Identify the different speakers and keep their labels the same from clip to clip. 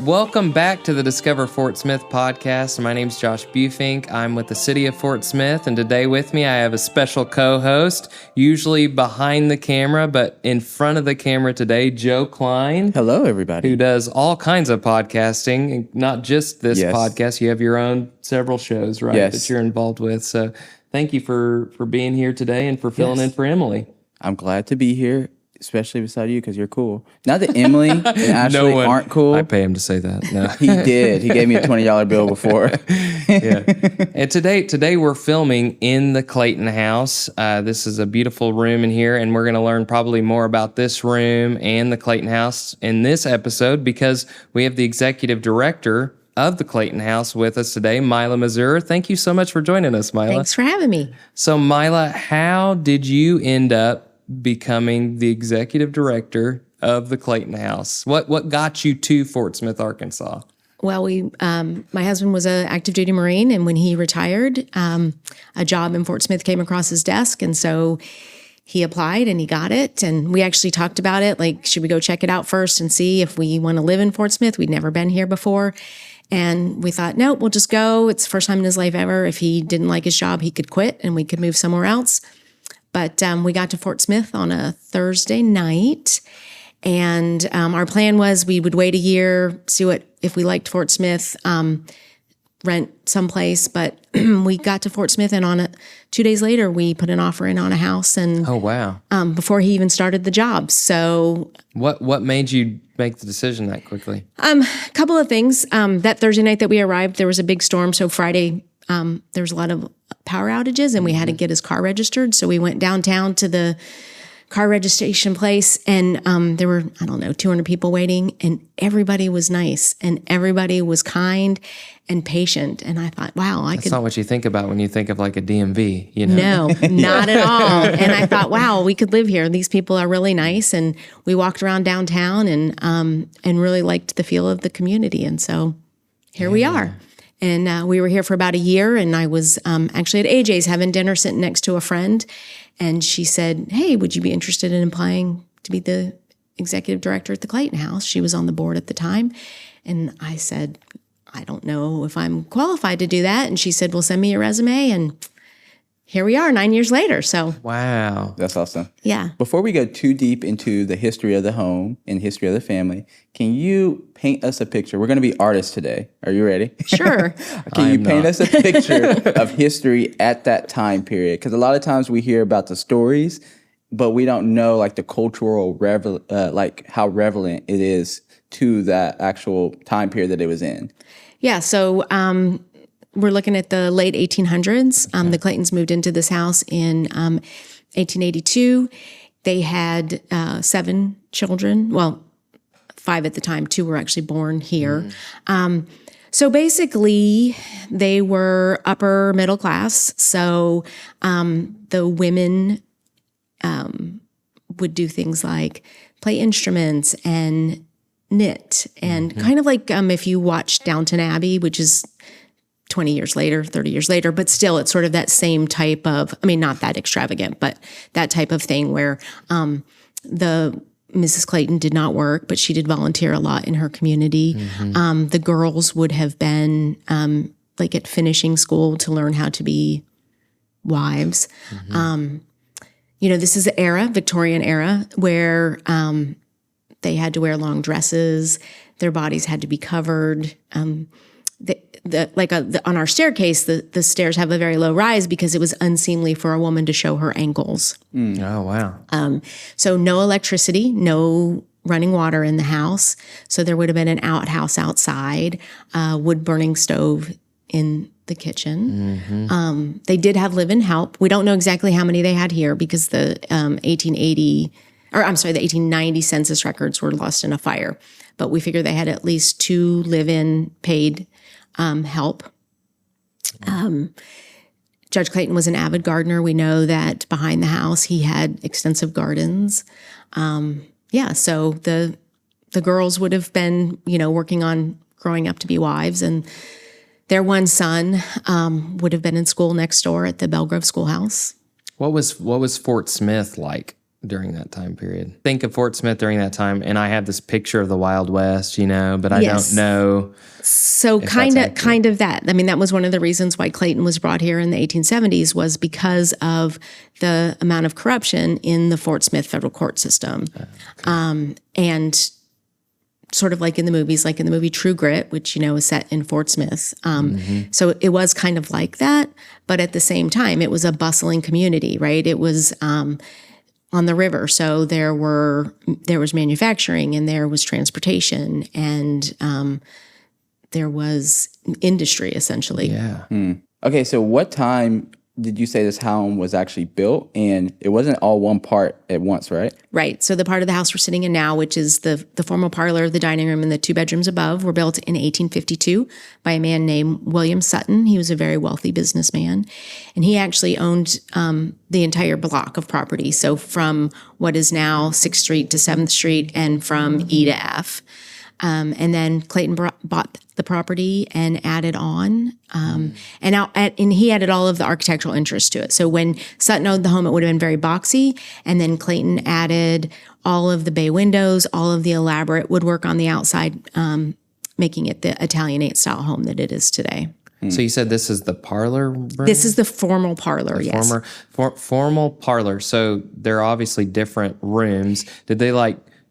Speaker 1: welcome back to the Discover Fort Smith podcast. My name's Josh Buchfink. I'm with the city of Fort Smith, and today with me I have a special co-host, usually behind the camera, but in front of the camera today, Joe Cline.
Speaker 2: Hello, everybody.
Speaker 1: Who does all kinds of podcasting, not just this podcast. You have your own several shows, right, that you're involved with. So thank you for being here today and for filling in for Emily.
Speaker 2: I'm glad to be here, especially beside you because you're cool. Not that Emily and Ashley aren't cool.
Speaker 1: I pay him to say that. No.
Speaker 2: He did. He gave me a $20 bill before.
Speaker 1: Yeah. And today we're filming in the Clayton House. This is a beautiful room in here, and we're going to learn probably more about this room and the Clayton House in this episode because we have the executive director of the Clayton House with us today, Mila Mazur. Thank you so much for joining us, Mila.
Speaker 3: Thanks for having me.
Speaker 1: So, Mila, how did you end up becoming the executive director of the Clayton House? What got you to Fort Smith, Arkansas?
Speaker 3: Well, my husband was an active duty Marine, and when he retired, a job in Fort Smith came across his desk, and so he applied and he got it. And we actually talked about it, like, should we go check it out first and see if we want to live in Fort Smith? We'd never been here before. And we thought, nope, we'll just go. It's the first time in his life ever. If he didn't like his job, he could quit and we could move somewhere else. But we got to Fort Smith on a Thursday night, and our plan was we would wait a year, see if we liked Fort Smith, rent someplace. But we got to Fort Smith, and 2 days later, we put an offer in on a house. And
Speaker 1: oh wow!
Speaker 3: Before he even started the job. So
Speaker 1: what made you make the decision that quickly?
Speaker 3: A couple of things. That Thursday night that we arrived, there was a big storm. So Friday, there was a lot of power outages, and we had to get his car registered. So we went downtown to the car registration place, and there were, 200 people waiting, and everybody was nice, and everybody was kind and patient. And I thought, wow,
Speaker 1: That's not what you think about when you think of like a DMV, you know?
Speaker 3: No, not at all. And I thought, wow, we could live here. These people are really nice. And we walked around downtown and really liked the feel of the community. And so here we are. And we were here for about a year, and I was actually at AJ's having dinner sitting next to a friend, and she said, hey, would you be interested in applying to be the executive director at the Clayton House? She was on the board at the time. And I said, I don't know if I'm qualified to do that. And she said, well, send me your resume. And here we are 9 years later. So
Speaker 1: wow.
Speaker 2: That's awesome.
Speaker 3: Yeah.
Speaker 2: Before we go too deep into the history of the home and history of the family, can you paint us a picture? We're going to be artists today. Are you ready?
Speaker 3: Sure.
Speaker 2: Can you paint us a picture of history at that time period? Because a lot of times we hear about the stories, but we don't know like the cultural, like how relevant it is to that actual time period that it was in.
Speaker 3: Yeah. So we're looking at the late 1800s. The Claytons moved into this house in 1882. They had 7 children. Well, 5 at the time. 2 were actually born here. So basically, they were upper middle class. So the women would do things like play instruments and knit. And kind of like if you watch Downton Abbey, which is 20 years later, 30 years later, but still it's sort of that same type of, not that extravagant, but that type of thing where the Mrs. Clayton did not work, but she did volunteer a lot in her community. The girls would have been like at finishing school to learn how to be wives. This is the era, Victorian-era, where they had to wear long dresses. Their bodies had to be covered. On our staircase, the stairs have a very low rise because it was unseemly for a woman to show her ankles.
Speaker 1: Oh, wow.
Speaker 3: So no electricity, no running water in the house. So there would have been an outhouse outside, wood burning stove in the kitchen. They did have live-in help. We don't know exactly how many they had here because the 1890 census records were lost in a fire. But we figure they had at least 2 live-in paid help. Judge Clayton was an avid gardener. We know that behind the house he had extensive gardens. So the girls would have been, working on growing up to be wives, and their one son would have been in school next door at the Belle Grove Schoolhouse.
Speaker 1: What was Fort Smith like during that time period? Think of Fort Smith during that time, and I have this picture of the Wild West, but I
Speaker 3: Yes.
Speaker 1: don't know.
Speaker 3: So kind of that. I mean, that was one of the reasons why Clayton was brought here in the 1870s, was because of the amount of corruption in the Fort Smith federal court system. And sort of like in the movies, like in the movie True Grit, which, is set in Fort Smith. So it was kind of like that, but at the same time, it was a bustling community, right? It was on the river. So there was manufacturing, and there was transportation, and there was industry, essentially.
Speaker 1: Yeah.
Speaker 2: Okay, so what time did you say this home was actually built? And it wasn't all one part at once, right?
Speaker 3: Right. So the part of the house we're sitting in now, which is the formal parlor, the dining room, and the 2 bedrooms above, were built in 1852 by a man named William Sutton. He was a very wealthy businessman, and he actually owned the entire block of property. So from what is now 6th Street to 7th Street, and from E to F. And then Clayton bought the property and added on, and he added all of the architectural interest to it. So when Sutton owned the home, it would have been very boxy, and then Clayton added all of the bay windows, all of the elaborate woodwork on the outside, making it the Italianate style home that it is today.
Speaker 1: So you said this is the parlor room?
Speaker 3: This is the formal parlor, yes.
Speaker 1: Formal parlor. So there are obviously different rooms. Did they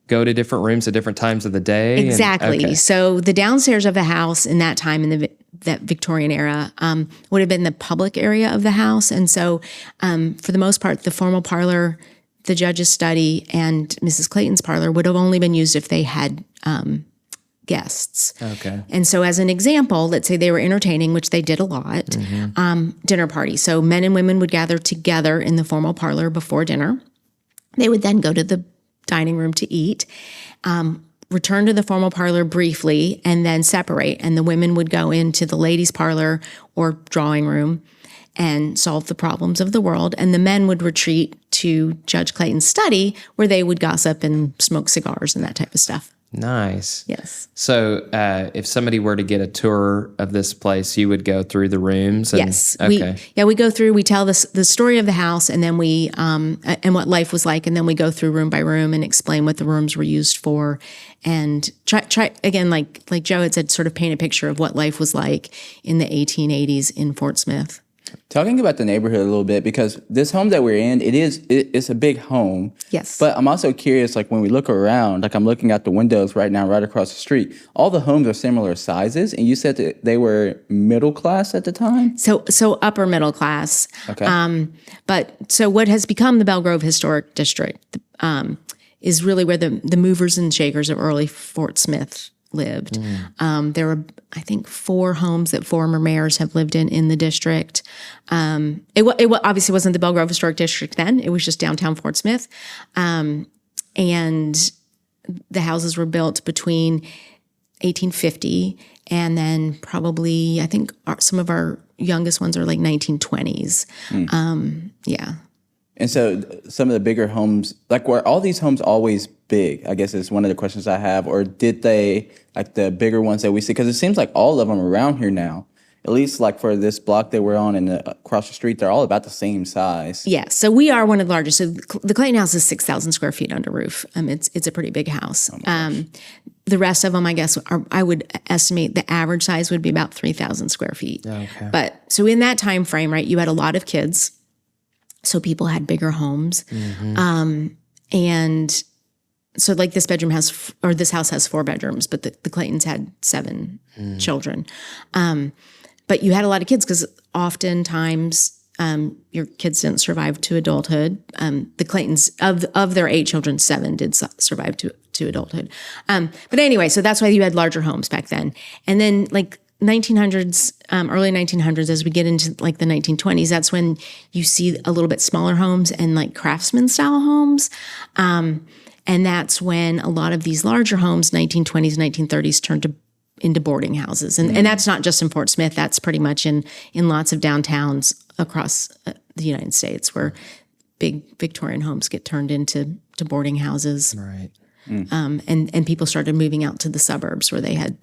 Speaker 1: go to different rooms at different times of the day?
Speaker 3: Exactly.
Speaker 1: Okay.
Speaker 3: So the downstairs of the house in that time, in that Victorian era, would have been the public area of the house. And so for the most part, the formal parlor, the judge's study, and Mrs. Clayton's parlor would have only been used if they had guests.
Speaker 1: Okay.
Speaker 3: And so as an example, let's say they were entertaining, which they did a lot, dinner party. So men and women would gather together in the formal parlor before dinner. They would then go to the dining room to eat, return to the formal parlor briefly, and then separate. And the women would go into the ladies' parlor or drawing room and solve the problems of the world. And the men would retreat to Judge Clayton's study, where they would gossip and smoke cigars and that type of stuff.
Speaker 1: Nice.
Speaker 3: Yes.
Speaker 1: So if somebody were to get a tour of this place, you would go through the rooms?
Speaker 3: Yes.
Speaker 1: Okay.
Speaker 3: We go through, we tell the story of the house, and then we, and what life was like, and then we go through room by room and explain what the rooms were used for, and try again, like Joe had said, sort of paint a picture of what life was like in the 1880s in Fort Smith.
Speaker 2: Talking about the neighborhood a little bit, because this home that we're in, it's a big home.
Speaker 3: Yes.
Speaker 2: But I'm also curious, when we look around, I'm looking out the windows right now, right across the street, all the homes are similar sizes. And you said that they were middle class at the time?
Speaker 3: So upper middle class.
Speaker 2: Okay.
Speaker 3: But so what has become the Belle Grove Historic District is really where the movers and shakers of early Fort Smith lived. There were, I think, 4 homes that former mayors have lived in the district. It obviously wasn't the Belle Grove Historic District then. It was just downtown Fort Smith. And the houses were built between 1850 and then probably, I think, some of our youngest ones are 1920s. Yeah.
Speaker 2: And so some of the bigger homes, were all these homes always big? I guess is one of the questions I have. Or did they, the bigger ones that we see? Because it seems like all of them around here now, at least for this block that we're on and across the street, they're all about the same size.
Speaker 3: Yeah, so we are one of the largest. So the Clayton House is 6,000 square feet under roof. It's a pretty big house. The rest of them, I guess, I would estimate the average size would be about 3,000 square feet.
Speaker 1: Okay.
Speaker 3: But so in that time frame, right, you had a lot of kids. So people had bigger homes. And so this bedroom this house has 4 bedrooms, but the Claytons had 7 children. But you had a lot of kids because oftentimes your kids didn't survive to adulthood. The Claytons, of their 8 children, 7 did survive to adulthood. But anyway, so that's why you had larger homes back then. And then 1900s, early 1900s, as we get into the 1920s, that's when you see a little bit smaller homes and craftsman style homes. And that's when a lot of these larger homes, 1920s, 1930s, turned into boarding houses. And that's not just in Fort Smith. That's pretty much in lots of downtowns across the United States where big Victorian homes get turned into boarding houses.
Speaker 1: Right.
Speaker 3: And people started moving out to the suburbs where they had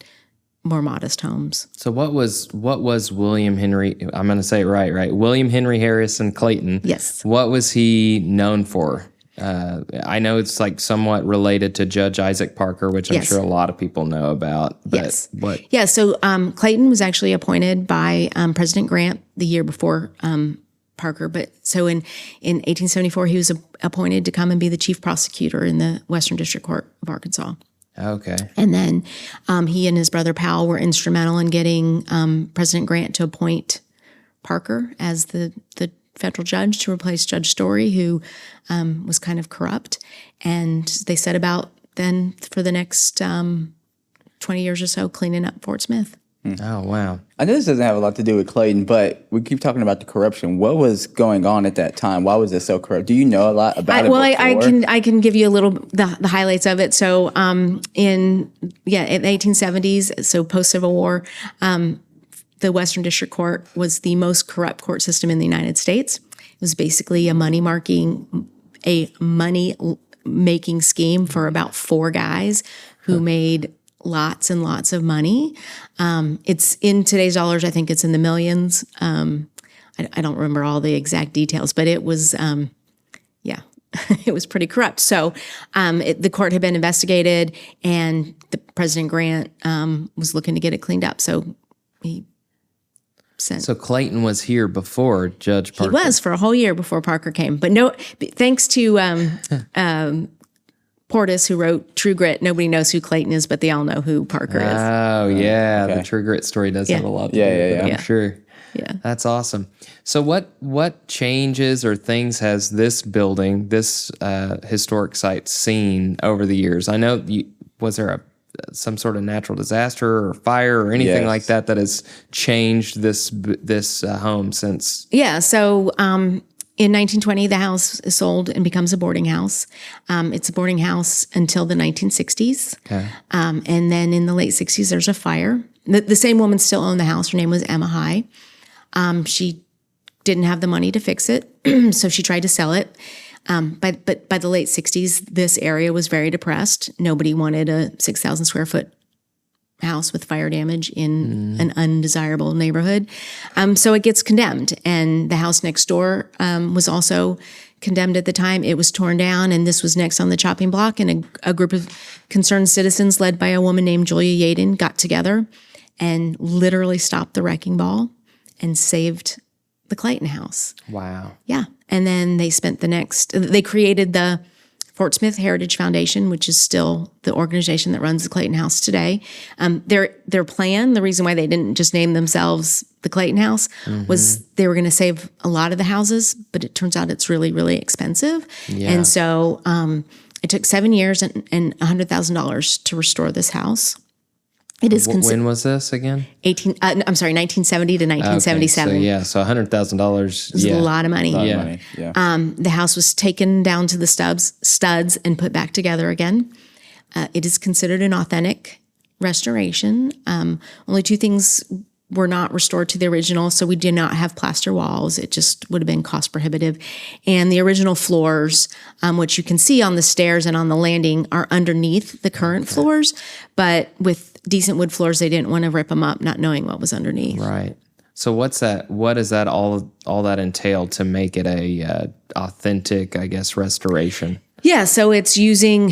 Speaker 3: more modest homes.
Speaker 1: So what was William Henry, I'm going to say it right? William Henry Harrison Clayton.
Speaker 3: Yes.
Speaker 1: What was he known for? I know it's like somewhat related to Judge Isaac Parker, which I'm
Speaker 3: Yes.
Speaker 1: sure a lot of people know about. But
Speaker 3: Yes.
Speaker 1: what?
Speaker 3: Yeah, so Clayton was actually appointed by President Grant the year before Parker. But so in 1874, he was appointed to come and be the chief prosecutor in the Western District Court of Arkansas.
Speaker 1: Okay.
Speaker 3: And then he and his brother Powell were instrumental in getting President Grant to appoint Parker as the federal judge to replace Judge Story, who was kind of corrupt. And they set about then for the next 20 years or so cleaning up Fort Smith.
Speaker 1: Oh, wow.
Speaker 2: I know this doesn't have a lot to do with Clayton, but we keep talking about the corruption. What was going on at that time? Why was it so corrupt? Do you know a lot about it?
Speaker 3: Well,
Speaker 2: before?
Speaker 3: I can give you a little the highlights of it. So in the 1870s, so post Civil War, the Western District Court was the most corrupt court system in the United States. It was basically a money making scheme for about 4 guys who made lots and lots of money. It's in today's dollars, I think it's in the millions. I don't remember all the exact details, but it was, it was pretty corrupt. So the court had been investigated, and the President Grant was looking to get it cleaned up. So he sent.
Speaker 1: So Clayton was here before Judge Parker.
Speaker 3: He was for a whole year before Parker came. But no, thanks to Portis, who wrote True Grit, nobody knows who Clayton is, but they all know who Parker is.
Speaker 1: Oh, yeah.
Speaker 2: Okay.
Speaker 1: The True Grit story does
Speaker 3: Yeah.
Speaker 1: have a lot to
Speaker 2: Yeah,
Speaker 1: do with
Speaker 2: yeah,
Speaker 1: it, I'm
Speaker 3: yeah.
Speaker 1: sure.
Speaker 3: Yeah.
Speaker 1: That's awesome. So what changes or things has this building, this historic site seen over the years? I know, was there some sort of natural disaster or fire or anything
Speaker 2: Yes.
Speaker 1: like that has changed this home since?
Speaker 3: Yeah. So in 1920, the house is sold and becomes a boarding house. It's a boarding house until the 1960s.
Speaker 1: Okay.
Speaker 3: And then in the late 60s, there's a fire. The same woman still owned the house. Her name was Emma High. She didn't have the money to fix it, so she tried to sell it. But by the late 60s, this area was very depressed. Nobody wanted a 6,000 square foot house with fire damage in an undesirable neighborhood. So it gets condemned. And the house next door was also condemned at the time. It was torn down, and this was next on the chopping block. And a group of concerned citizens led by a woman named Julia Yaden got together and literally stopped the wrecking ball and saved the Clayton House. Wow. Yeah. And then they they created the Fort Smith Heritage Foundation, which is still the organization that runs the Clayton House today. Their plan, the reason why they didn't just name themselves the Clayton House, was they were going to save a lot of the houses, but it turns out it's really, really expensive.
Speaker 1: Yeah.
Speaker 3: And so it took 7 years and $100,000 to restore this house. It is
Speaker 1: When was this again?
Speaker 3: 1970 to 1977.
Speaker 1: Okay, so $100,000.
Speaker 3: It was a lot of money.
Speaker 1: Yeah.
Speaker 2: Money. Yeah.
Speaker 3: The house was taken down to the studs and put back together again. It is considered an authentic restoration. Only 2 things were not restored to the original, so we did not have plaster walls. It just would have been cost prohibitive. And the original floors, which you can see on the stairs and on the landing, are underneath the current floors. But with decent wood floors, they didn't want to rip them up, not knowing what was underneath.
Speaker 1: Right. So what's that? What does that all that entail to make it a authentic, I guess, restoration?
Speaker 3: Yeah, so it's using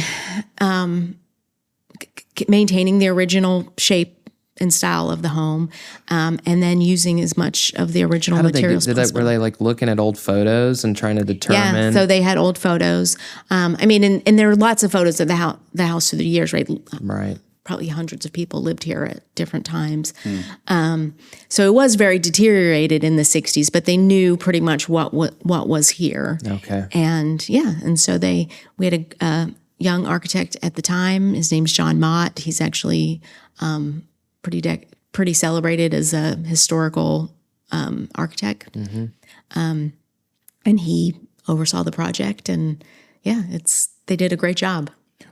Speaker 3: maintaining the original shape and style of the home, and then using as much of the original
Speaker 1: How did
Speaker 3: materials
Speaker 1: they do?
Speaker 3: possible.
Speaker 1: Were they like looking at old photos and trying to determine?
Speaker 3: Yeah, so they had old photos. I mean, and there were lots of photos of the house through the years, right?
Speaker 1: Right.
Speaker 3: Probably hundreds of people lived here at different times. So it was very deteriorated in the 60s, but they knew pretty much what was here.
Speaker 1: Okay.
Speaker 3: And and so we had a young architect at the time. His name's John Mott. He's actually pretty celebrated as a historical architect. And he oversaw the project, and they did a great job.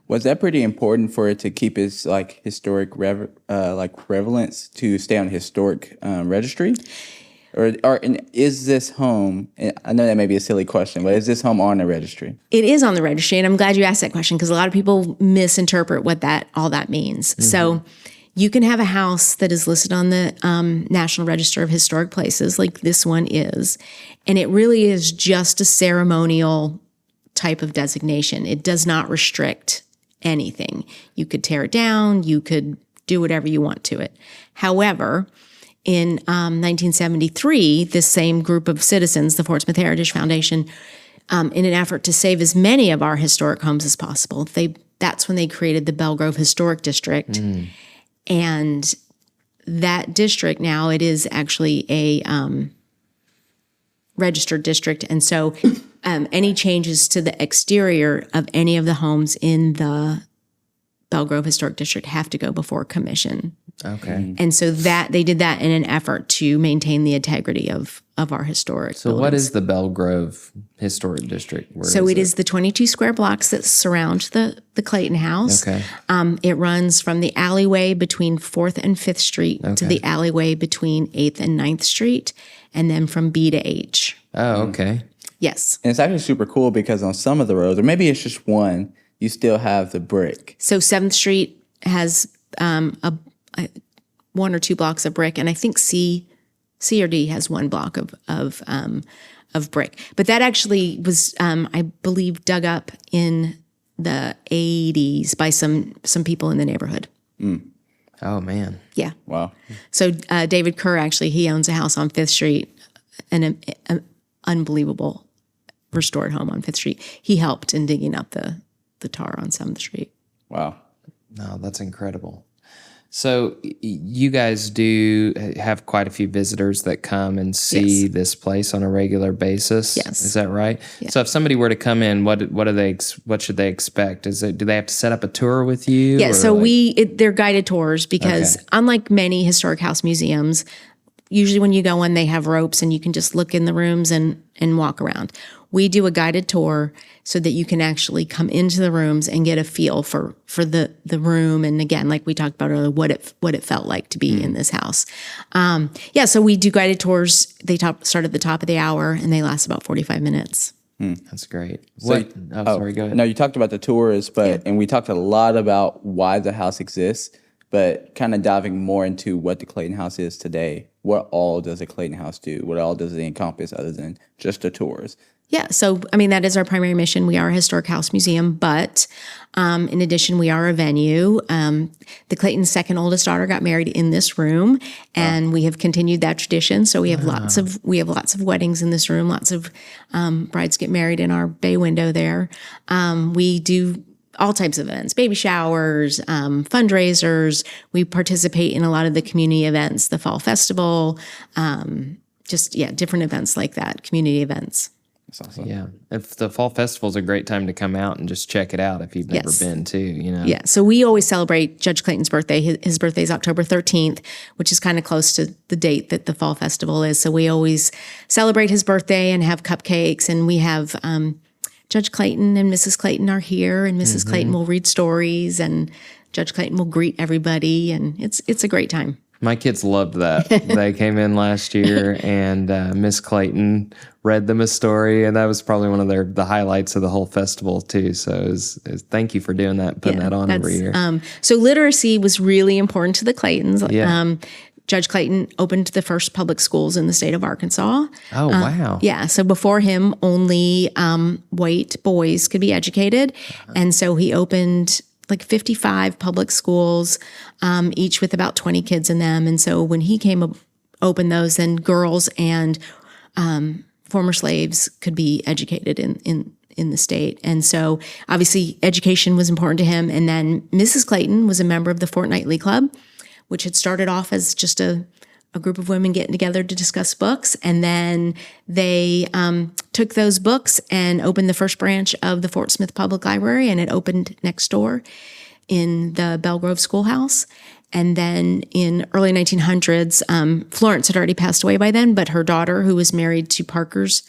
Speaker 2: Was that pretty important for it to keep its like historic relevance to stay on historic registry? Or is this home? I know that may be a silly question, but is this home on the registry?
Speaker 3: It is on the registry, and I'm glad you asked that question because a lot of people misinterpret what all that means. So you can have a house that is listed on the National Register of Historic Places, like this one is, and it really is just a ceremonial type of designation. It does not restrict anything. You could tear it down. You could do whatever you want to it. However, in 1973, this same group of citizens, the Fort Smith Heritage Foundation, in an effort to save as many of our historic homes as possible, that's when they created the Belle Grove Historic District. And that district now, it is actually a registered district. And so any changes to the exterior of any of the homes in the Belle Grove Historic District have to go before commission.
Speaker 1: Okay.
Speaker 3: And so that they did that in an effort to maintain the integrity of our historic
Speaker 1: So
Speaker 3: buildings.
Speaker 1: what is the Belle Grove Historic District? Where
Speaker 3: So it is the 22 square blocks that surround the Clayton House.
Speaker 1: Okay.
Speaker 3: It runs from the alleyway between 4th and 5th Street to the alleyway between 8th and 9th Street, and then from B to H.
Speaker 1: Oh, okay.
Speaker 3: Yes.
Speaker 2: And it's actually super cool because on some of the roads, or maybe it's just one, you still have the brick.
Speaker 3: So 7th Street has a 1 or 2 blocks of brick, and I think C or D has 1 block of brick. But that actually was, I believe, dug up in the 80s by some people in the neighborhood.
Speaker 1: Oh, man.
Speaker 3: Yeah.
Speaker 2: Wow.
Speaker 3: So David Kerr, actually, he owns a house on 5th Street, an unbelievable restored home on 5th Street. He helped in digging up the tar on 7th Street.
Speaker 2: Wow.
Speaker 1: No, that's incredible. So you guys do have quite a few visitors that come and see this place on a regular basis.
Speaker 3: Yes.
Speaker 1: Is that right?
Speaker 3: Yeah.
Speaker 1: So if somebody were to come in, what should they expect? Do they have to set up a tour with you?
Speaker 3: Yeah,
Speaker 1: or
Speaker 3: so
Speaker 1: like-
Speaker 3: they're guided tours because unlike many historic house museums, usually when you go in, they have ropes and you can just look in the rooms and walk around. We do a guided tour so that you can actually come into the rooms and get a feel for the room. And again, like we talked about earlier, what it felt like to be in this house. So we do guided tours. They start at the top of the hour and they last about 45 minutes.
Speaker 1: That's great. Sorry, go ahead.
Speaker 2: No, you talked about the tours, and we talked a lot about why the house exists, but kind of diving more into what the Clayton House is today. What all does the Clayton House do? What all does it encompass other than just the tours?
Speaker 3: Yeah, so I mean, that is our primary mission. We are a historic house museum, but in addition, we are a venue. The Clayton's second oldest daughter got married in this room, and we have continued that tradition. So we have lots of weddings in this room. Lots of brides get married in our bay window there. We do all types of events, baby showers, fundraisers. We participate in a lot of the community events, the fall festival, different events like that, community events.
Speaker 2: That's awesome.
Speaker 1: Yeah. If the fall festival is a great time to come out and just check it out if you've never been too,
Speaker 3: Yeah. So we always celebrate Judge Clayton's birthday. His birthday is October 13th, which is kind of close to the date that the fall festival is. So we always celebrate his birthday and have cupcakes, and we have Judge Clayton and Mrs. Clayton are here, and Mrs. Clayton will read stories, and Judge Clayton will greet everybody, and it's a great time.
Speaker 1: My kids loved that. They came in last year, and Miss Clayton read them a story, and that was probably one of the highlights of the whole festival too. So it was thank you for doing that, putting that on every year.
Speaker 3: So literacy was really important to the Claytons.
Speaker 1: Yeah.
Speaker 3: Judge Clayton opened the first public schools in the state of Arkansas.
Speaker 1: Oh, wow.
Speaker 3: Yeah. So before him, only white boys could be educated. And so he opened like 55 public schools, each with about 20 kids in them. And so when he opened those, then girls and former slaves could be educated in the state. And so obviously education was important to him. And then Mrs. Clayton was a member of the Fortnightly Club, which had started off as just a group of women getting together to discuss books. And then they took those books and opened the first branch of the Fort Smith Public Library, and it opened next door in the Belle Grove Schoolhouse. And then in early 1900s, Florence had already passed away by then, but her daughter, who was married to Parker's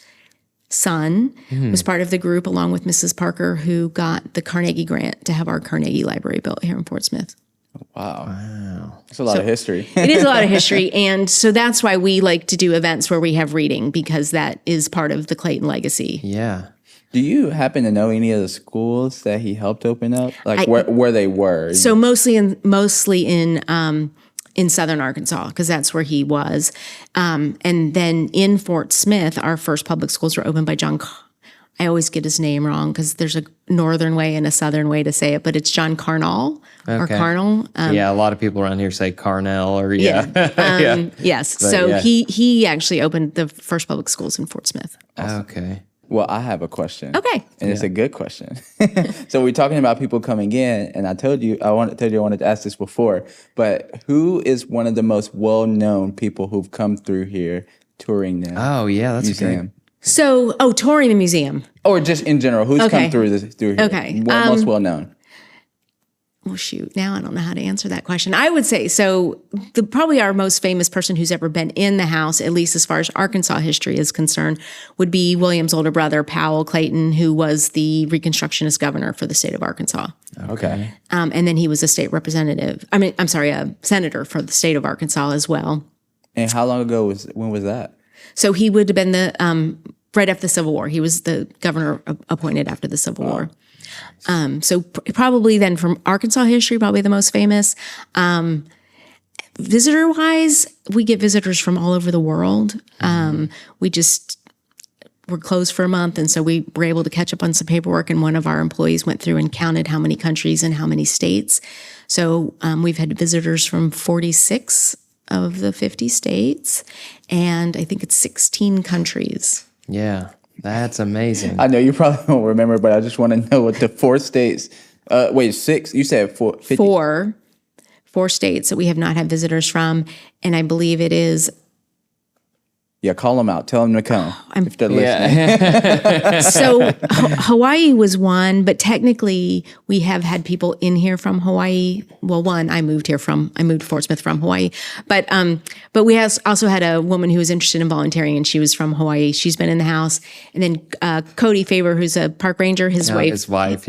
Speaker 3: son, was part of the group, along with Mrs. Parker, who got the Carnegie grant to have our Carnegie Library built here in Fort Smith.
Speaker 2: Wow. That's a lot of history.
Speaker 3: It is a lot of history. And so that's why we like to do events where we have reading, because that is part of the Clayton legacy.
Speaker 1: Yeah.
Speaker 2: Do you happen to know any of the schools that he helped open up? Like where they were?
Speaker 3: So mostly in southern Arkansas, because that's where he was. And then in Fort Smith, our first public schools were opened by John I always get his name wrong because there's a northern way and a southern way to say it, but it's John Carnell or Carnell.
Speaker 1: Yeah, a lot of people around here say Carnell or yeah.
Speaker 3: Yes.
Speaker 1: But,
Speaker 3: so
Speaker 1: yeah.
Speaker 3: he actually opened the first public schools in Fort Smith.
Speaker 1: Okay.
Speaker 2: Well, I have a question.
Speaker 3: Okay.
Speaker 2: And it's a good question. So we're talking about people coming in, and I wanted to ask this before, but who is one of the most well-known people who've come through here touring the
Speaker 1: Oh, yeah, that's
Speaker 2: museum?
Speaker 3: So, touring the museum.
Speaker 2: Or just in general, who's come through here?
Speaker 3: Okay.
Speaker 2: Most well-known.
Speaker 3: Well, shoot, now I don't know how to answer that question. I would say, probably our most famous person who's ever been in the house, at least as far as Arkansas history is concerned, would be William's older brother, Powell Clayton, who was the Reconstructionist governor for the state of Arkansas.
Speaker 2: Okay.
Speaker 3: And then he was a state representative. A senator for the state of Arkansas as well.
Speaker 2: And how long ago when was that?
Speaker 3: So he would have been right after the Civil War. He was the governor appointed after the Civil War. Probably then from Arkansas history, probably the most famous. Visitor-wise, we get visitors from all over the world. We're closed for a month, and so we were able to catch up on some paperwork, and one of our employees went through and counted how many countries and how many states. So we've had visitors from 46 of the 50 states, and I think it's 16 countries.
Speaker 1: Yeah, that's amazing.
Speaker 2: I know you probably won't remember, but I just want to know what the 4 states. Wait, 6? You said 4? 50?
Speaker 3: Four states that we have not had visitors from, and I believe it is.
Speaker 2: Yeah, call them out. Tell them to come if they're listening.
Speaker 3: So Hawaii was one, but technically we have had people in here from Hawaii. Well, one, I moved to Fort Smith from Hawaii, but we also had a woman who was interested in volunteering, and she was from Hawaii. She's been in the house, and then Cody Faber, who's a park ranger, his wife,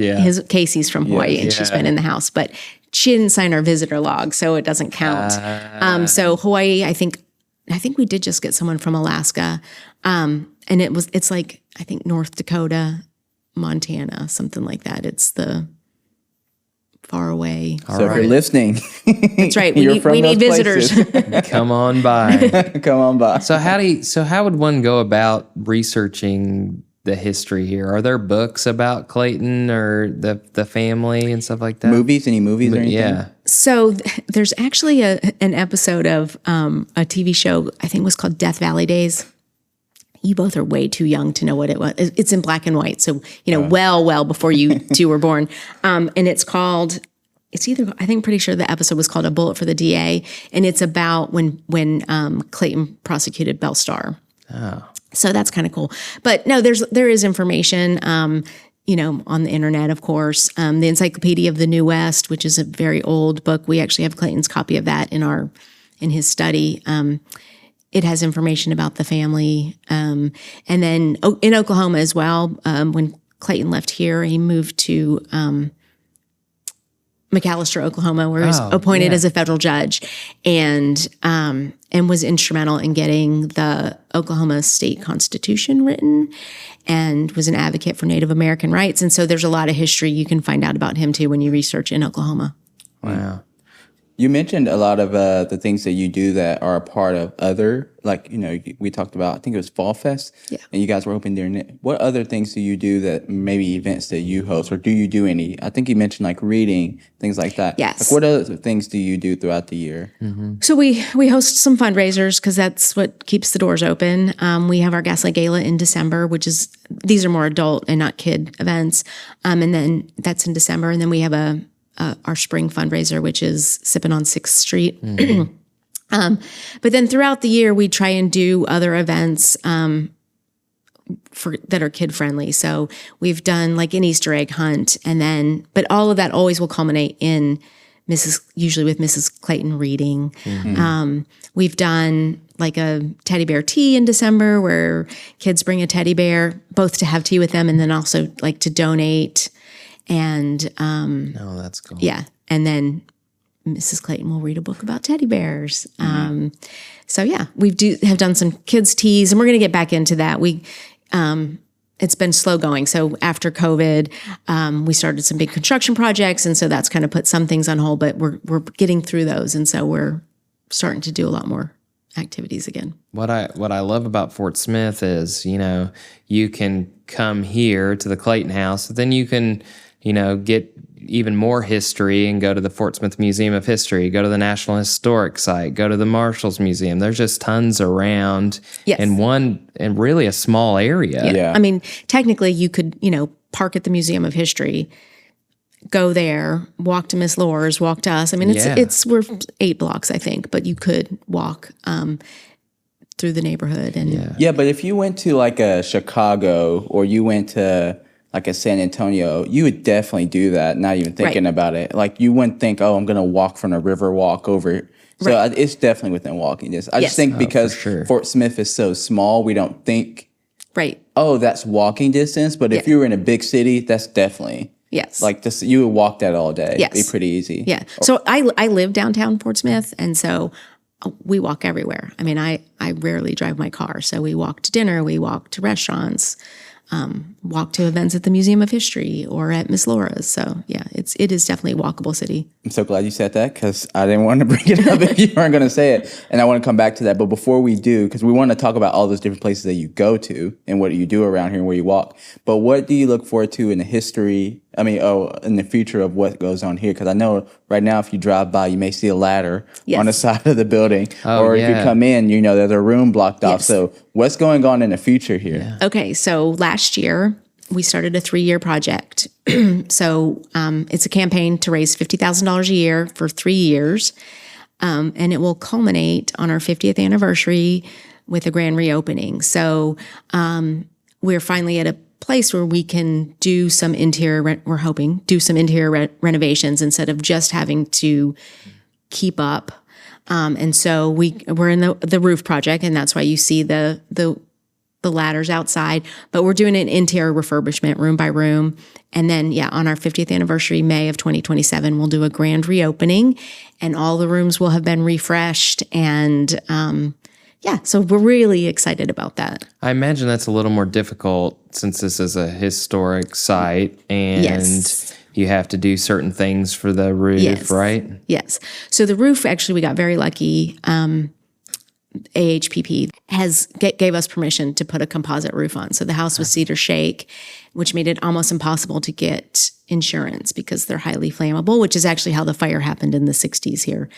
Speaker 3: Casey's from Hawaii, and she's been in the house, but she didn't sign our visitor log, so it doesn't count. So Hawaii, I think we did just get someone from Alaska. And it's like, I think North Dakota, Montana, something like that. It's the far away.
Speaker 2: So if you're listening,
Speaker 3: that's right. We need visitors.
Speaker 1: Come on by.
Speaker 2: Come on by.
Speaker 1: So how would one go about researching the history here? Are there books about Clayton or the family and stuff like that?
Speaker 2: Any movies or anything?
Speaker 1: Yeah.
Speaker 3: So there's actually an episode of a TV show, I think it was called Death Valley Days. You both are way too young to know what it was. It's in black and white, so well before you two were born. And it's called. It's either, I think, pretty sure the episode was called A Bullet for the DA, and it's about when Clayton prosecuted Belle Starr.
Speaker 1: Oh.
Speaker 3: So that's kind of cool. But no, there is information, on the internet, of course. The Encyclopedia of the New West, which is a very old book. We actually have Clayton's copy of that in his study. It has information about the family. And then in Oklahoma as well, when Clayton left here, he moved to McAllister, Oklahoma, where he was appointed as a federal judge, and was instrumental in getting the Oklahoma state constitution written, and was an advocate for Native American rights. And so there's a lot of history you can find out about him too when you research in Oklahoma.
Speaker 1: Wow.
Speaker 2: You mentioned a lot of the things that you do that are a part of other, we talked about, I think it was Fall Fest.
Speaker 3: Yeah.
Speaker 2: And you guys were open during it. What other things do you do that maybe events that you host, or do you do any? I think you mentioned like reading, things like that.
Speaker 3: Yes.
Speaker 2: What other things do you do throughout the year?
Speaker 1: Mm-hmm.
Speaker 3: So we host some fundraisers because that's what keeps the doors open. We have our Gaslight Gala in December, these are more adult and not kid events. And then that's in December. And then we have our spring fundraiser, which is Sippin' on 6th Street. Mm-hmm. But then throughout the year, we try and do other events that are kid friendly. So we've done like an Easter egg hunt, but all of that always will culminate in usually with Mrs. Clayton reading. Mm-hmm. We've done like a teddy bear tea in December where kids bring a teddy bear, both to have tea with them and then also like to donate. And
Speaker 1: that's cool.
Speaker 3: Yeah. And then Mrs. Clayton will read a book about teddy bears. Mm-hmm. So yeah, we have done some kids' teas, and we're going to get back into that. It's been slow going. So after COVID, we started some big construction projects, and so that's kind of put some things on hold. But we're getting through those, and so we're starting to do a lot more activities again.
Speaker 1: What I love about Fort Smith is, you can come here to the Clayton House, then you can, get even more history and go to the Fort Smith Museum of History, go to the National Historic Site, go to the Marshals Museum. There's just tons around in really a small area.
Speaker 2: Yeah.
Speaker 3: I mean, technically you could, park at the Museum of History, go there, walk to Miss Laura's, walk to us. I mean, we're 8 blocks, I think, but you could walk through the neighborhood. And
Speaker 2: Yeah, but if you went to like a Chicago or you went to like a San Antonio, you would definitely do that, not even thinking about it. Like you wouldn't think, oh, I'm going to walk from the river walk over. So it's definitely within walking distance. I just think because Fort Smith is so small, we don't think, oh, that's walking distance. But if you were in a big city, that's definitely.
Speaker 3: Yes.
Speaker 2: Like this, you would walk that all day.
Speaker 3: Yes.
Speaker 2: It'd be pretty easy.
Speaker 3: Yeah. So I live downtown Fort Smith, and so we walk everywhere. I mean, I rarely drive my car. So we walk to dinner, we walk to restaurants, walk to events at the Museum of History or at Miss Laura's. So yeah, it is definitely a walkable city.
Speaker 2: I'm so glad you said that because I didn't want to bring it up if you weren't going to say it. And I want to come back to that. But before we do, because we want to talk about all those different places that you go to and what you do around here and where you walk. But what do you look forward to in the history? In the future of what goes on here? Because I know right now if you drive by, you may see a ladder on the side of the building. Or if you come in, there's a room blocked off. So what's going on in the future here?
Speaker 3: Yeah. Okay, so last year, we started a 3-year project. So it's a campaign to raise $50,000 a year for 3 years. And it will culminate on our 50th anniversary with a grand reopening. So we're finally at a place where we can do some interior, we're hoping, do some interior renovations instead of just having to keep up. And so we're in the roof project, and that's why you see the ladders outside, but we're doing an interior refurbishment room by room. And then, on our 50th anniversary, May of 2027, we'll do a grand reopening and all the rooms will have been refreshed. And so we're really excited about that.
Speaker 1: I imagine that's a little more difficult since this is a historic site and you have to do certain things for the roof, right?
Speaker 3: Yes. So the roof, actually, we got very lucky. AHPP gave us permission to put a composite roof on. So the house was cedar shake, which made it almost impossible to get insurance because they're highly flammable, which is actually how the fire happened in the 60s here.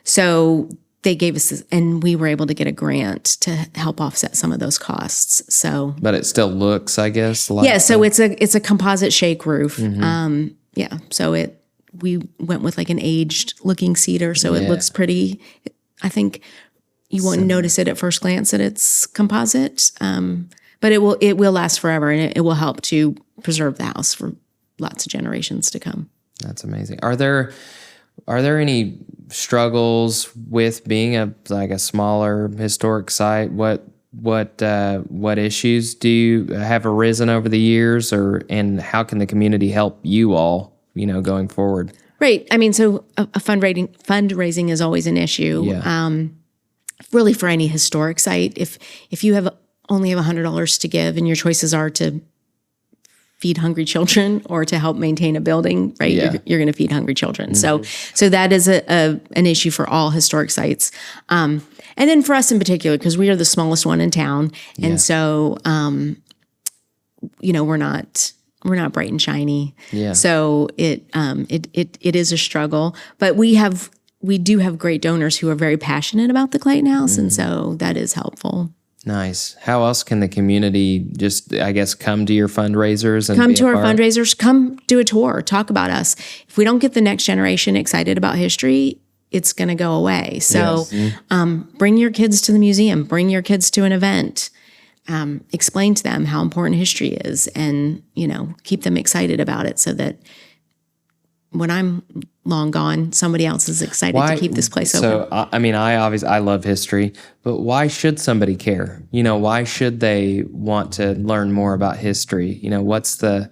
Speaker 3: So they gave us this, and we were able to get a grant to help offset some of those costs. So,
Speaker 1: but it still looks, I guess, like
Speaker 3: so it's a composite shake roof. So we went with like an aged looking cedar, so it looks pretty. I think you won't notice it at first glance that it's composite, but it will last forever, and it will help to preserve the house for lots of generations to come. That's
Speaker 1: amazing. Are there any struggles with being a smaller historic site? What issues do you have arisen over the years, and how can the community help you all, going forward?
Speaker 3: Right. I mean, so a fundraising is always an issue.
Speaker 1: Yeah.
Speaker 3: Really, for any historic site, if you only have $100 to give, and your choices are to feed hungry children or to help maintain a building, right?
Speaker 1: Yeah.
Speaker 3: You're going to feed hungry children. So that is an issue for all historic sites. And then for us in particular, because we are the smallest one in town, and so we're not bright and shiny.
Speaker 1: Yeah.
Speaker 3: So it is a struggle, but we do have great donors who are very passionate about the Clayton House, and so that is helpful.
Speaker 1: Nice. How else can the community just, I guess, come to your fundraisers and
Speaker 3: come to our fundraisers? Come do a tour. Talk about us. If we don't get the next generation excited about history, it's going to go away. So bring your kids to the museum. Bring your kids to an event. Explain to them how important history is, and keep them excited about it, so that when I'm long gone, somebody else is excited to keep this place open.
Speaker 1: So, I love history, but why should somebody care? Why should they want to learn more about history? What's the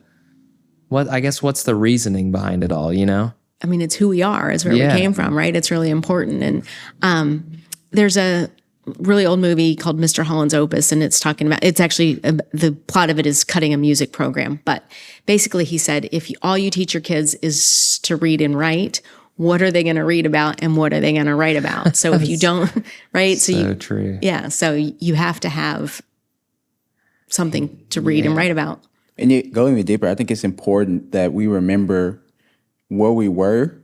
Speaker 1: reasoning behind it all?
Speaker 3: I mean, it's who we are. It's where we came from, right? It's really important. And there's a really old movie called Mr. Holland's Opus, and it's actually, the plot of it is cutting a music program. But basically he said, if all you teach your kids is to read and write, what are they going to read about and what are they going to write about? So if you don't, right?
Speaker 1: So true.
Speaker 3: Yeah. So you have to have something to read and write about.
Speaker 2: And going even deeper, I think it's important that we remember where we were,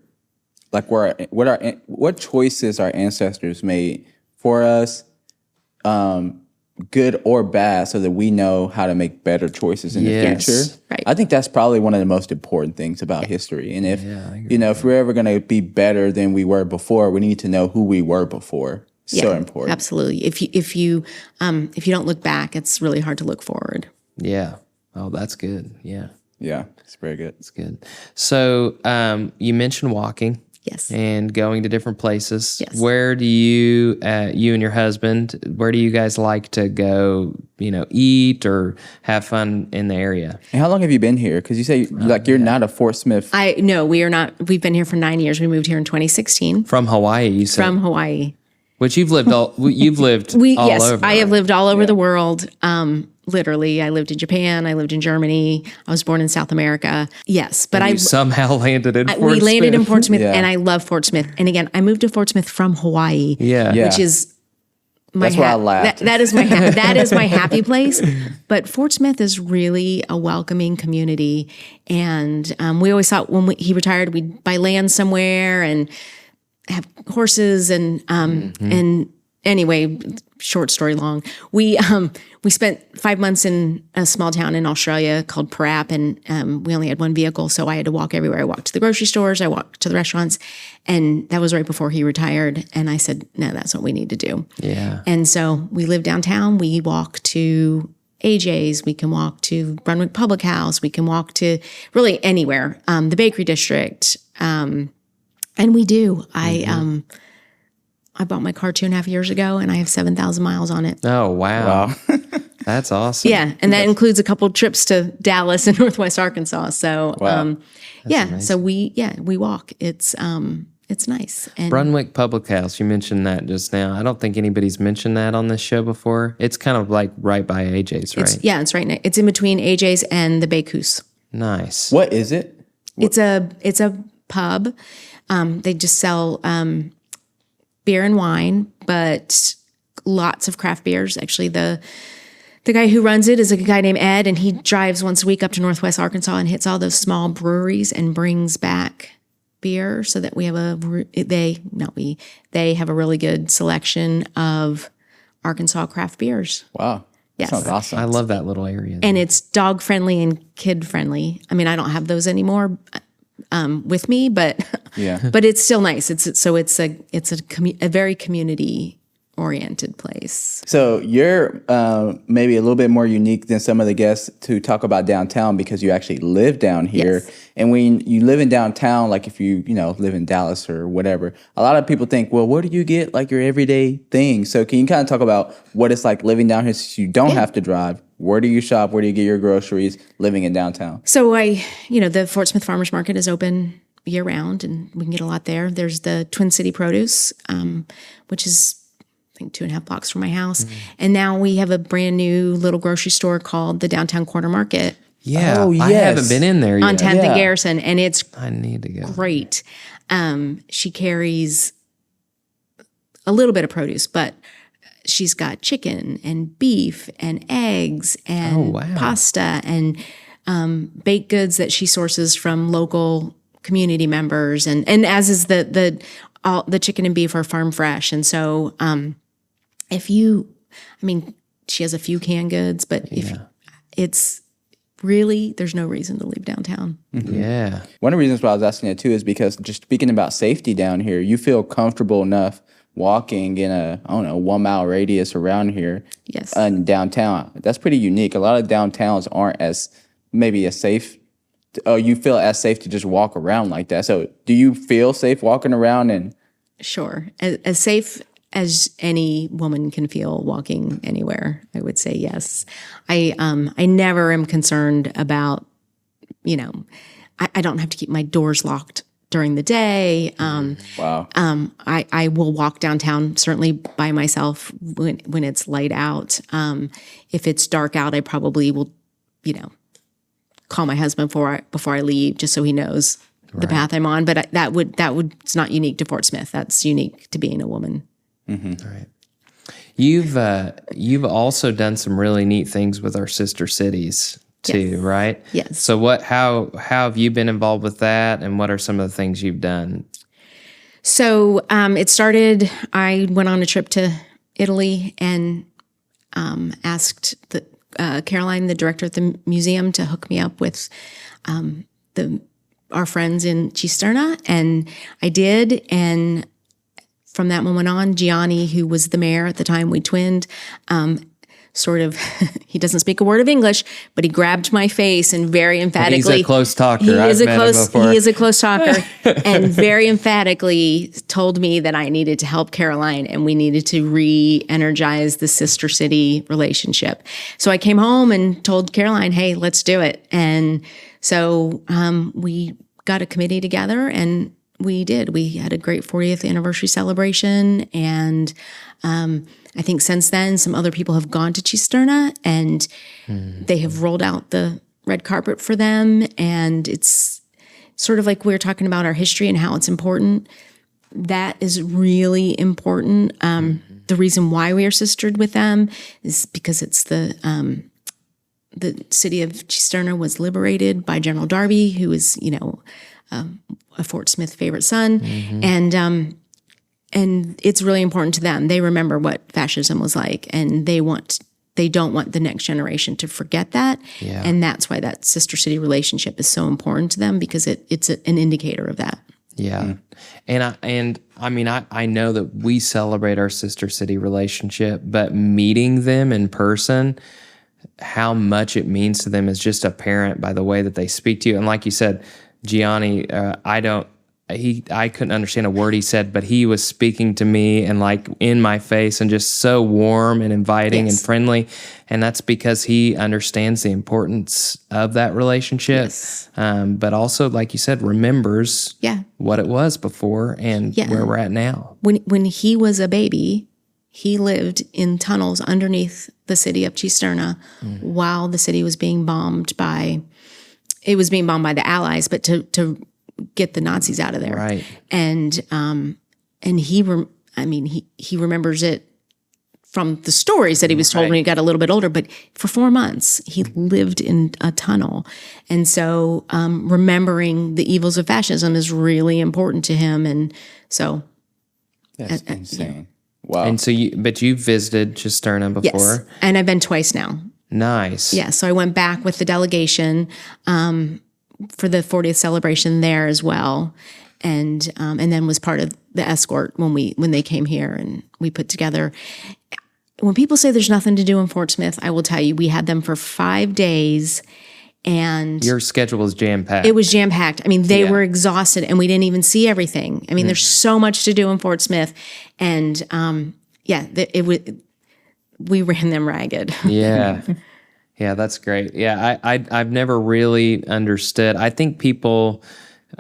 Speaker 2: like what choices our ancestors made for us, good or bad, so that we know how to make better choices in the future.
Speaker 3: Right.
Speaker 2: I think that's probably one of the most important things about history. And if if we're ever going to be better than we were before, we need to know who we were before. So important.
Speaker 3: Absolutely. If you don't look back, it's really hard to look forward.
Speaker 1: Yeah. Oh, that's good. Yeah.
Speaker 2: Yeah, it's very good.
Speaker 1: It's good. So you mentioned walking.
Speaker 3: Yes.
Speaker 1: And going to different places.
Speaker 3: Yes.
Speaker 1: Where do you and your husband, where do you guys like to go, eat or have fun in the area?
Speaker 2: And how long have you been here? Because you say you're not a Fort Smith.
Speaker 3: No, we are not. We've been here for 9 years. We moved here in 2016.
Speaker 1: From Hawaii, you said.
Speaker 3: From Hawaii.
Speaker 1: Which you've lived all over.
Speaker 3: I have lived all over the world. Literally, I lived in Japan. I lived in Germany. I was born in South America. Yes, but
Speaker 1: you somehow landed in Fort Smith.
Speaker 3: We landed in Fort Smith, and I love Fort Smith. And again, I moved to Fort Smith from Hawaii.
Speaker 1: Yeah.
Speaker 3: Which is
Speaker 2: That's why I laughed.
Speaker 3: That is my that is my happy place. But Fort Smith is really a welcoming community, and we always thought when he retired, we'd buy land somewhere and have horses and anyway, short story long. We spent 5 months in a small town in Australia called Parap, and we only had one vehicle, so I had to walk everywhere. I walked to the grocery stores, I walked to the restaurants, and that was right before he retired. And I said, no, that's what we need to do.
Speaker 1: Yeah.
Speaker 3: And so we live downtown. We walk to AJ's. We can walk to Brunswick Public House. We can walk to really anywhere. The Bakery District. And we do. I bought my car 2.5 years ago, and I have 7,000 miles on it.
Speaker 1: Oh, wow. That's awesome.
Speaker 3: Yeah, and that includes a couple trips to Dallas and Northwest Arkansas. So, so we walk. It's nice. And
Speaker 1: Brunswick Public House, you mentioned that just now. I don't think anybody's mentioned that on this show before. It's kind of like right by AJ's, right?
Speaker 3: It's right. It's in between AJ's and the Bakehouse.
Speaker 1: Nice.
Speaker 2: What is it?
Speaker 3: It's a pub. They just sell beer and wine, but lots of craft beers. Actually, the guy who runs it is a guy named Ed, and he drives once a week up to Northwest Arkansas and hits all those small breweries and brings back beer so that we have they have a really good selection of Arkansas craft beers.
Speaker 2: Wow.
Speaker 3: Yes.
Speaker 2: Sounds awesome.
Speaker 1: I love that little area.
Speaker 3: And it's dog friendly and kid friendly. I mean, I don't have those anymore with me, but but it's still nice. It's a very community oriented place.
Speaker 2: So you're maybe a little bit more unique than some of the guests to talk about downtown because you actually live down here.
Speaker 3: Yes.
Speaker 2: And when you live in downtown, like if you live in Dallas or whatever, a lot of people think, well, where do you get like your everyday things? So can you kind of talk about what it's like living down here so you don't have to drive? Where do you shop? Where do you get your groceries living in downtown?
Speaker 3: So the Fort Smith Farmers Market is open year round, and we can get a lot there. There's the Twin City Produce, which is I think 2.5 blocks from my house. And now we have a brand new little grocery store called the Downtown Corner Market.
Speaker 1: Yeah.
Speaker 2: Oh, yes.
Speaker 1: I haven't been in there yet.
Speaker 3: On 10th and Garrison, and it's
Speaker 1: I need to go.
Speaker 3: great. She carries a little bit of produce, but she's got chicken and beef and eggs and pasta and baked goods that she sources from local community members, and as is the chicken and beef are farm fresh. And so she has a few canned goods, but it's really, there's no reason to leave downtown.
Speaker 1: Mm-hmm. Yeah.
Speaker 2: One of the reasons why I was asking it too is because just speaking about safety down here, you feel comfortable enough walking in a 1 mile radius around here.
Speaker 3: Yes.
Speaker 2: In downtown. That's pretty unique. A lot of downtowns aren't as safe. You feel as safe to just walk around like that. So do you feel safe walking around? And
Speaker 3: Sure. As safe as any woman can feel walking anywhere, I would say yes. I never am concerned about, I don't have to keep my doors locked during the day.
Speaker 2: wow.
Speaker 3: I will walk downtown certainly by myself when it's light out. If it's dark out, I probably will, call my husband before I leave, just so he knows the path I'm on. But it's not unique to Fort Smith. That's unique to being a woman.
Speaker 1: Right. You've also done some really neat things with our sister cities too, right?
Speaker 3: Yes.
Speaker 1: So how have you been involved with that, and what are some of the things you've done?
Speaker 3: So it started, I went on a trip to Italy and asked Caroline, the director at the museum, to hook me up with our friends in Cisterna, and I did. And from that moment on, Gianni, who was the mayor at the time we twinned, he doesn't speak a word of English, but he grabbed my face and very emphatically.
Speaker 1: He's a close talker.
Speaker 3: He is a close talker, and very emphatically told me that I needed to help Caroline and we needed to re-energize the sister city relationship. So I came home and told Caroline, "Hey, let's do it." And so we got a committee together and we did. We had a great 40th anniversary celebration, and I think since then, some other people have gone to Cisterna and they have rolled out the red carpet for them. And it's sort of like we were talking about our history and how it's important. That is really important. The reason why we are sistered with them is because it's the city of Cisterna was liberated by General Darby, who is, a Fort Smith favorite son. And it's really important to them. They remember what fascism was like, and they don't want the next generation to forget that.
Speaker 1: Yeah.
Speaker 3: And that's why that sister city relationship is so important to them, because it's an indicator of that.
Speaker 1: Yeah. And I know that we celebrate our sister city relationship, but meeting them in person, how much it means to them is just apparent by the way that they speak to you. And like you said, Gianni, I couldn't understand a word he said, but he was speaking to me and like in my face and just so warm and inviting and friendly. And that's because he understands the importance of that relationship.
Speaker 3: Yes.
Speaker 1: But also, like you said, remembers what it was before and where we're at now.
Speaker 3: When he was a baby, he lived in tunnels underneath the city of Cisterna while the city was being bombed by the Allies, but to get the Nazis out of there.
Speaker 1: Right.
Speaker 3: And he remembers it from the stories that he was told when he got a little bit older, but for 4 months he lived in a tunnel. And so remembering the evils of fascism is really important to him. And so
Speaker 2: that's insane. Wow.
Speaker 1: And so you've visited Cisterna before?
Speaker 3: Yes. And I've been twice now.
Speaker 1: Nice.
Speaker 3: Yeah. So I went back with the delegation for the 40th celebration there as well, and then was part of the escort when they came here, and we put together. When people say there's nothing to do in Fort Smith, I will tell you, we had them for 5 days, and
Speaker 1: your schedule was jam-packed.
Speaker 3: It was jam-packed. I mean, they were exhausted, and we didn't even see everything. I mean, there's so much to do in Fort Smith, and we ran them ragged.
Speaker 1: Yeah. Yeah, that's great. Yeah, I've never really understood. I think people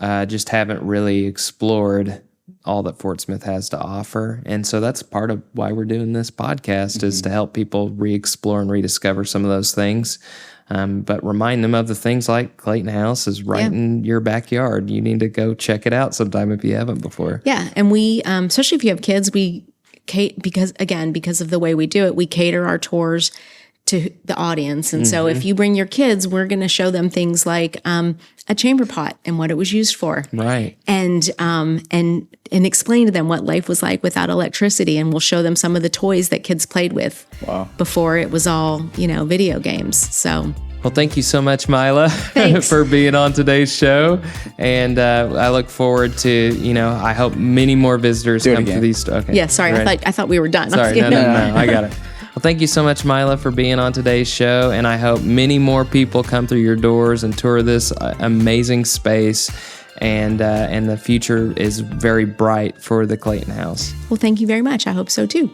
Speaker 1: just haven't really explored all that Fort Smith has to offer. And so that's part of why we're doing this podcast is to help people re-explore and rediscover some of those things. But remind them of the things like Clayton House is right in your backyard. You need to go check it out sometime if you haven't before.
Speaker 3: Yeah, and we, especially if you have kids, because of the way we do it, we cater our tours to the audience. And so if you bring your kids, we're going to show them things like a chamber pot and what it was used for.
Speaker 1: Right.
Speaker 3: And explain to them what life was like without electricity. And we'll show them some of the toys that kids played with before it was all, video games. So.
Speaker 1: Well, thank you so much, Mila, for being on today's show. And I look forward to, I hope many more visitors come to these. Okay.
Speaker 3: Yeah, sorry. I thought we were done.
Speaker 1: Sorry. No. I got it. Well, thank you so much, Mila, for being on today's show, and I hope many more people come through your doors and tour this amazing space, and the future is very bright for the Clayton House.
Speaker 3: Well, thank you very much. I hope so, too.